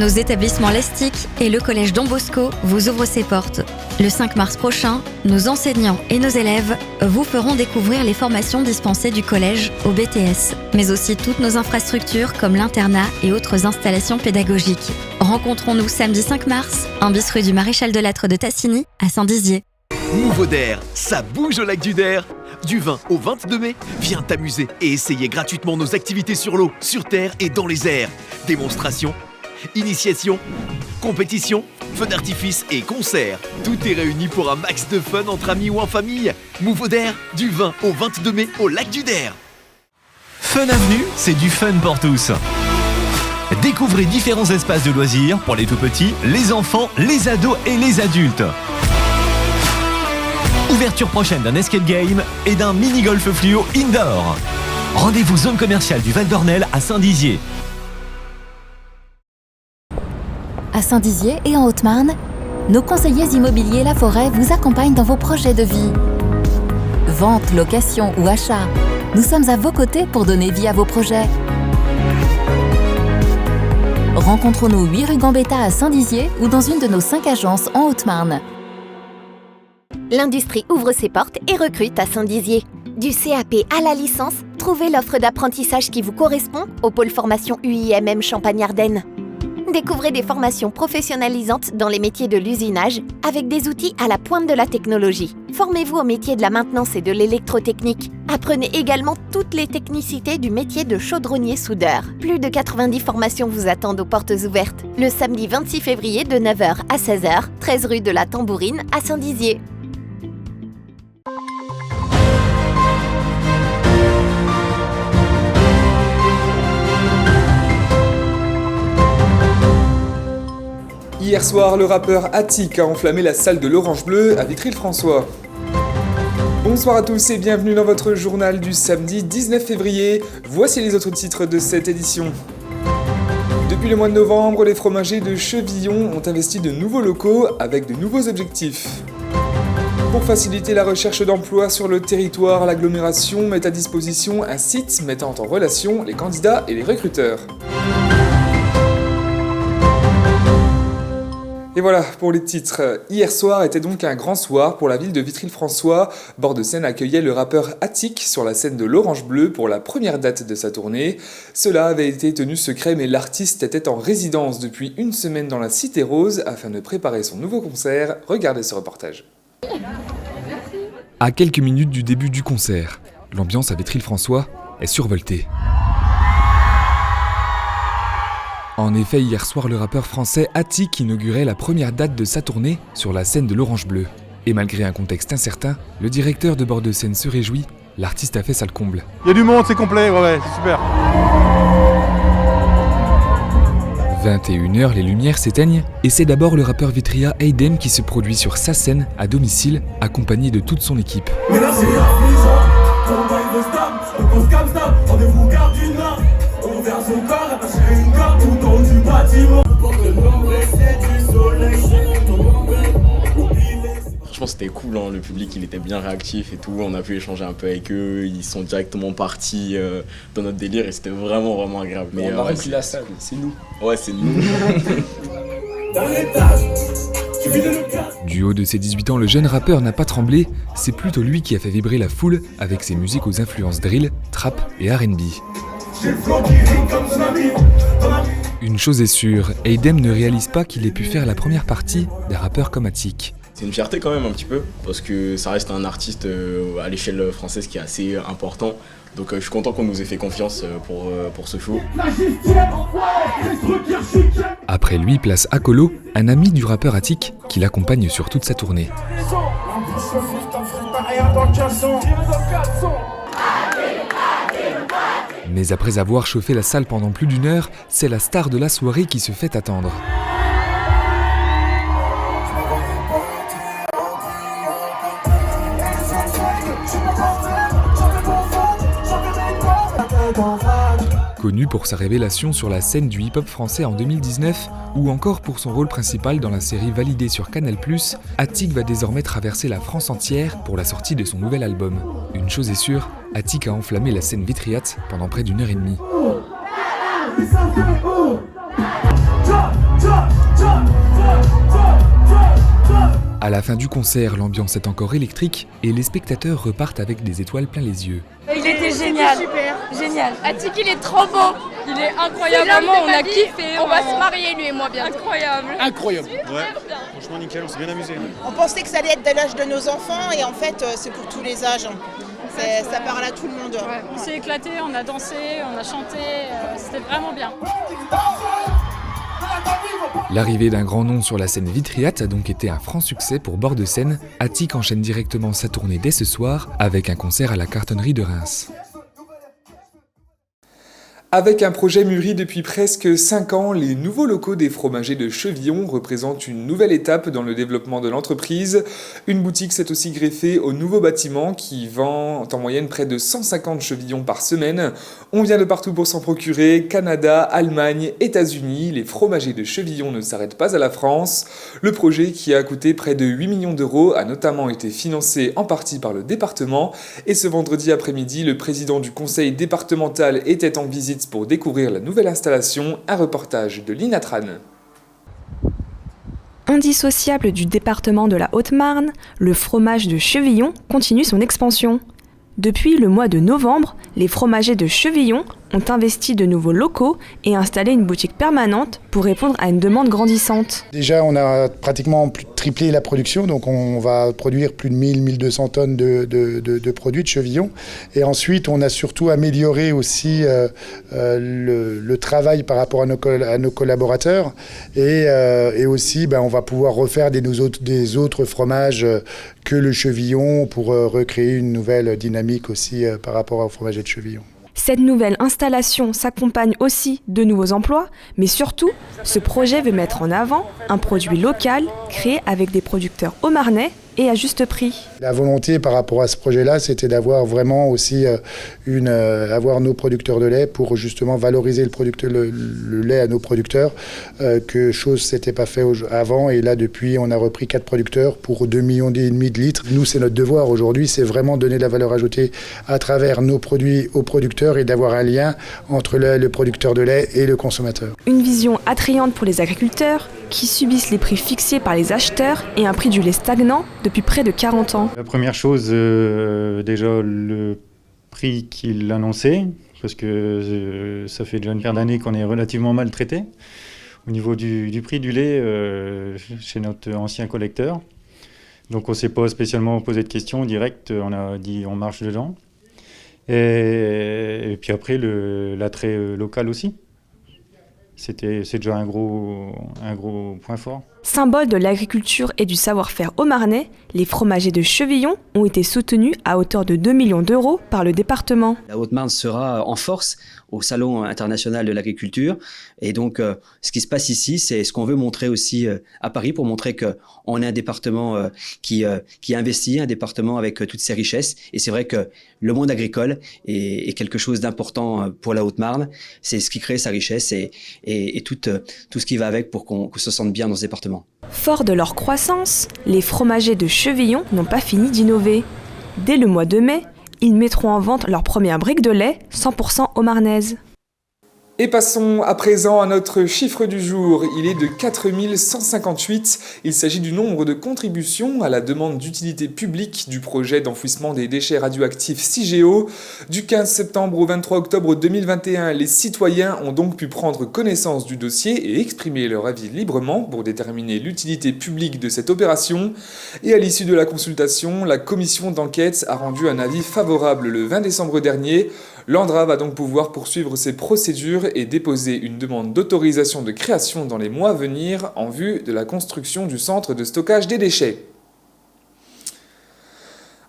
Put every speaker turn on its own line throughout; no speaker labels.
Nos établissements Lestic et le collège Don Bosco vous ouvrent ses portes. Le 5 mars prochain, nos enseignants et nos élèves vous feront découvrir les formations dispensées du collège au BTS, mais aussi toutes nos infrastructures comme l'internat et autres installations pédagogiques. Rencontrons-nous samedi 5 mars, 1 bis rue du Maréchal de Lattre de Tassigny, à Saint-Dizier.
Mouvaudère, ça bouge au lac du Der. Du 20 au 22 mai, viens t'amuser et essayer gratuitement nos activités sur l'eau, sur terre et dans les airs. Démonstrations, initiation, compétition, feux d'artifice et concerts. Tout est réuni pour un max de fun entre amis ou en famille. Mouvaudère, du 20 au 22 mai au lac du Der.
Fun Avenue, c'est du fun pour tous. Découvrez différents espaces de loisirs pour les tout-petits, les enfants, les ados et les adultes. Ouverture prochaine d'un escape game et d'un mini-golf fluo indoor. Rendez-vous zone commerciale du Val-d'Ornel à Saint-Dizier.
À Saint-Dizier et en Haute-Marne, nos conseillers immobiliers La Forêt vous accompagnent dans vos projets de vie. Vente, location ou achat, nous sommes à vos côtés pour donner vie à vos projets. Rencontrons-nous 8 rue Gambetta à Saint-Dizier ou dans une de nos 5 agences en Haute-Marne.
L'industrie ouvre ses portes et recrute à Saint-Dizier. Du CAP à la licence, trouvez l'offre d'apprentissage qui vous correspond au pôle formation UIMM Champagne-Ardenne. Découvrez des formations professionnalisantes dans les métiers de l'usinage avec des outils à la pointe de la technologie. Formez-vous au métier de la maintenance et de l'électrotechnique. Apprenez également toutes les technicités du métier de chaudronnier-soudeur. Plus de 90 formations vous attendent aux portes ouvertes. Le samedi 26 février de 9h à 16h, 13 rue de la Tambourine à Saint-Dizier.
Hier soir, le rappeur Attic a enflammé la salle de l'Orange Bleu à Vitry-le-François. Bonsoir à tous et bienvenue dans votre journal du samedi 19 février. Voici les autres titres de cette édition. Depuis le mois de novembre, les fromagers de Chevillon ont investi de nouveaux locaux avec de nouveaux objectifs. Pour faciliter la recherche d'emploi sur le territoire, l'agglomération met à disposition un site mettant en relation les candidats et les recruteurs. Et voilà pour les titres. Hier soir était donc un grand soir pour la ville de Vitry-le-François. Bord de Scène accueillait le rappeur Attic sur la scène de l'Orange Bleu pour la première date de sa tournée. Cela avait été tenu secret mais l'artiste était en résidence depuis une semaine dans la Cité Rose afin de préparer son nouveau concert. Regardez ce reportage.
À quelques minutes du début du concert, l'ambiance à Vitry-le-François est survoltée. En effet, hier soir, le rappeur français Attic inaugurait la première date de sa tournée sur la scène de l'Orange Bleu. Et malgré un contexte incertain, le directeur de Bord de Scène se réjouit, l'artiste a fait ça le comble.
Il y a du monde, c'est complet, ouais, c'est super.
21h, les lumières s'éteignent et c'est d'abord le rappeur vitrien Aidem qui se produit sur sa scène à domicile, accompagné de toute son équipe.
Franchement c'était cool, hein. Le public il était bien réactif et tout, on a pu échanger un peu avec eux, ils sont directement partis dans notre délire et c'était vraiment agréable.
Mais on a rempli la salle, c'est nous.
Ouais c'est nous.
Du haut de ses 18 ans, le jeune rappeur n'a pas tremblé, c'est plutôt lui qui a fait vibrer la foule avec ses musiques aux influences drill, trap et R&B. Une chose est sûre, Aidem ne réalise pas qu'il ait pu faire la première partie d'un rappeur comme Attic.
C'est une fierté quand même un petit peu, parce que ça reste un artiste à l'échelle française qui est assez important. Donc je suis content qu'on nous ait fait confiance pour ce show.
Après lui, place Akolo, un ami du rappeur Attic qui l'accompagne sur toute sa tournée. Mais après avoir chauffé la salle pendant plus d'une heure, c'est la star de la soirée qui se fait attendre. Connu pour sa révélation sur la scène du hip-hop français en 2019 ou encore pour son rôle principal dans la série validée sur Canal+, Attic va désormais traverser la France entière pour la sortie de son nouvel album. Une chose est sûre, Attic a enflammé la scène vitriate pendant près d'1 heure et demie. la fin du concert, l'ambiance est encore électrique et les spectateurs repartent avec des étoiles plein les yeux.
Il était génial, super, génial. Attic, il est trop beau. Il est incroyable, vraiment, on a kiffé. On va se marier, lui et moi, bientôt. Incroyable.
Ouais, franchement nickel, on s'est bien amusé.
On pensait que ça allait être de l'âge de nos enfants et en fait, c'est pour tous les âges. Ça parle à tout le monde.
Ouais, on s'est éclaté, on a dansé, on a chanté, c'était vraiment bien.
L'arrivée d'un grand nom sur la scène Vitriate a donc été un franc succès pour Bord de Seine. Attic enchaîne directement sa tournée dès ce soir avec un concert à la Cartonnerie de Reims.
Avec un projet mûri depuis presque 5 ans, les nouveaux locaux des fromagers de Chevillon représentent une nouvelle étape dans le développement de l'entreprise. Une boutique s'est aussi greffée au nouveau bâtiment qui vend en moyenne près de 150 chevillons par semaine. On vient de partout pour s'en procurer, Canada, Allemagne, États-Unis. Les fromagers de Chevillon ne s'arrêtent pas à la France. Le projet, qui a coûté près de 8 millions d'euros, a notamment été financé en partie par le département. Et ce vendredi après-midi, le président du conseil départemental était en visite pour découvrir la nouvelle installation, un reportage de Lina Tran.
Indissociable du département de la Haute-Marne, le fromage de Chevillon continue son expansion. Depuis le mois de novembre, les fromagers de Chevillon ont investi de nouveaux locaux et installé une boutique permanente pour répondre à une demande grandissante.
Déjà, on a pratiquement triplé la production, donc on va produire plus de 1000-1200 tonnes de produits de Chevillon. Et ensuite, on a surtout amélioré aussi le travail par rapport à nos collaborateurs. Et aussi, on va pouvoir refaire des autres fromages que le Chevillon pour recréer une nouvelle dynamique aussi par rapport au fromager de Chevillon.
Cette nouvelle installation s'accompagne aussi de nouveaux emplois, mais surtout, ce projet veut mettre en avant un produit local créé avec des producteurs haut-marnais et à juste prix.
La volonté par rapport à ce projet-là, c'était d'avoir vraiment aussi avoir nos producteurs de lait pour justement valoriser le lait à nos producteurs, que chose s'était pas fait avant. Et là, depuis, on a repris 4 producteurs pour 2,5 millions de litres. Nous, c'est notre devoir aujourd'hui, c'est vraiment donner de la valeur ajoutée à travers nos produits aux producteurs et d'avoir un lien entre le producteur de lait et le consommateur.
Une vision attrayante pour les agriculteurs qui subissent les prix fixés par les acheteurs et un prix du lait stagnant depuis près de 40 ans.
La première chose, déjà le prix qu'il annonçait, parce que ça fait déjà une paire d'années qu'on est relativement maltraité au niveau du prix du lait chez notre ancien collecteur. Donc on ne s'est pas spécialement posé de questions direct, on a dit on marche dedans. Et puis après l'attrait local aussi. C'est déjà un gros point fort.
Symbole de l'agriculture et du savoir-faire haut-marnais, les fromagers de Chevillon ont été soutenus à hauteur de 2 millions d'euros par le département.
La Haute-Marne sera en force au Salon international de l'agriculture. Et donc, ce qui se passe ici, c'est ce qu'on veut montrer aussi à Paris pour montrer qu'on est un département qui investit, un département avec toutes ses richesses. Et c'est vrai que le monde agricole est quelque chose d'important pour la Haute-Marne. C'est ce qui crée sa richesse et tout ce qui va avec pour qu'on se sente bien dans ce département.
Forts de leur croissance, les fromagers de Chevillon n'ont pas fini d'innover. Dès le mois de mai, ils mettront en vente leur première brique de lait 100% haut-marnaise.
Et passons à présent à notre chiffre du jour. Il est de 4158. Il s'agit du nombre de contributions à la demande d'utilité publique du projet d'enfouissement des déchets radioactifs CIGEO. Du 15 septembre au 23 octobre 2021, les citoyens ont donc pu prendre connaissance du dossier et exprimer leur avis librement pour déterminer l'utilité publique de cette opération. Et à l'issue de la consultation, la commission d'enquête a rendu un avis favorable le 20 décembre dernier. L'ANDRA va donc pouvoir poursuivre ses procédures et déposer une demande d'autorisation de création dans les mois à venir en vue de la construction du centre de stockage des déchets.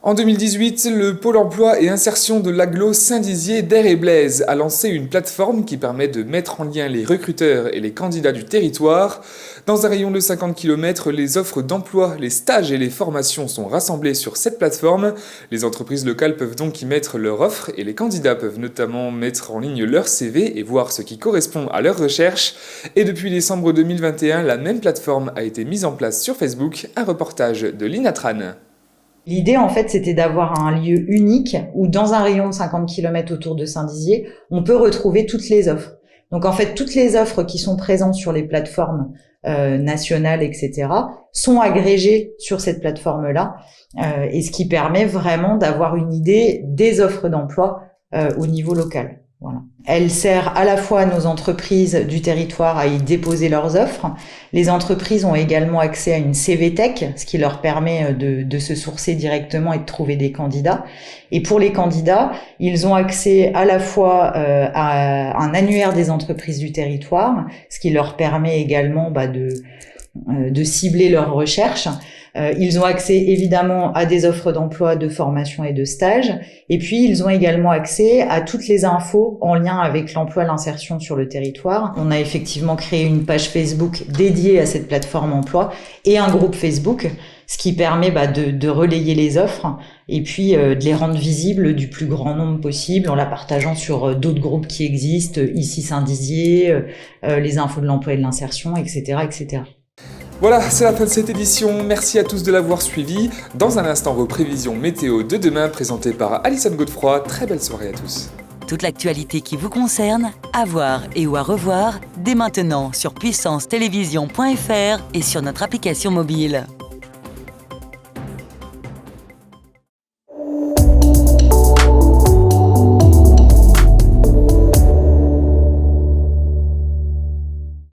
En 2018, le Pôle emploi et insertion de l'agglo Saint-Dizier d'Air et Blaise a lancé une plateforme qui permet de mettre en lien les recruteurs et les candidats du territoire. Dans un rayon de 50 km, les offres d'emploi, les stages et les formations sont rassemblées sur cette plateforme. Les entreprises locales peuvent donc y mettre leur offre et les candidats peuvent notamment mettre en ligne leur CV et voir ce qui correspond à leur recherche. Et depuis décembre 2021, la même plateforme a été mise en place sur Facebook. Un reportage de Lina Tran.
L'idée, en fait, c'était d'avoir un lieu unique où, dans un rayon de 50 km autour de Saint-Dizier, on peut retrouver toutes les offres. Donc en fait, toutes les offres qui sont présentes sur les plateformes nationales, etc., sont agrégées sur cette plateforme-là, et ce qui permet vraiment d'avoir une idée des offres d'emploi au niveau local. Voilà. Elle sert à la fois à nos entreprises du territoire à y déposer leurs offres. Les entreprises ont également accès à une CVTech, ce qui leur permet de se sourcer directement et de trouver des candidats. Et pour les candidats, ils ont accès à la fois à un annuaire des entreprises du territoire, ce qui leur permet également de cibler leurs recherches. Ils ont accès évidemment à des offres d'emploi, de formation et de stage. Et puis, ils ont également accès à toutes les infos en lien avec l'emploi, l'insertion sur le territoire. On a effectivement créé une page Facebook dédiée à cette plateforme emploi et un groupe Facebook, ce qui permet de relayer les offres et puis de les rendre visibles du plus grand nombre possible en la partageant sur d'autres groupes qui existent, ici Saint-Dizier, les infos de l'emploi et de l'insertion, etc., etc.
Voilà, c'est la fin de cette édition. Merci à tous de l'avoir suivi. Dans un instant, vos prévisions météo de demain présentées par Alison Godefroy. Très belle soirée à tous.
Toute l'actualité qui vous concerne, à voir et ou à revoir dès maintenant sur puissancetélévision.fr et sur notre application mobile.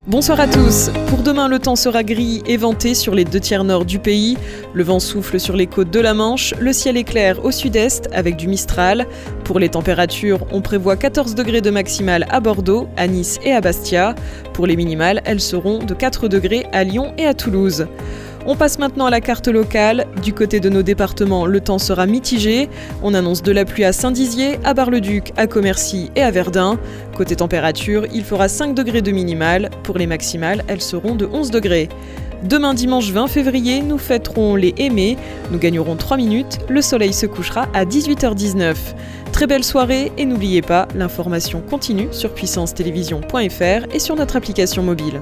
Bonsoir à tous. Pour demain, le temps sera gris et venté sur les 2/3 nord du pays. Le vent souffle sur les côtes de la Manche. Le ciel est clair au sud-est avec du Mistral. Pour les températures, on prévoit 14 degrés de maximale à Bordeaux, à Nice et à Bastia. Pour les minimales, elles seront de 4 degrés à Lyon et à Toulouse. On passe maintenant à la carte locale. Du côté de nos départements, le temps sera mitigé. On annonce de la pluie à Saint-Dizier, à Bar-le-Duc, à Commercy et à Verdun. Côté température, il fera 5 degrés de minimale. Pour les maximales, elles seront de 11 degrés. Demain dimanche 20 février, nous fêterons les aimés. Nous gagnerons 3 minutes. Le soleil se couchera à 18h19. Très belle soirée et n'oubliez pas, l'information continue sur puissancetélévision.fr et sur notre application mobile.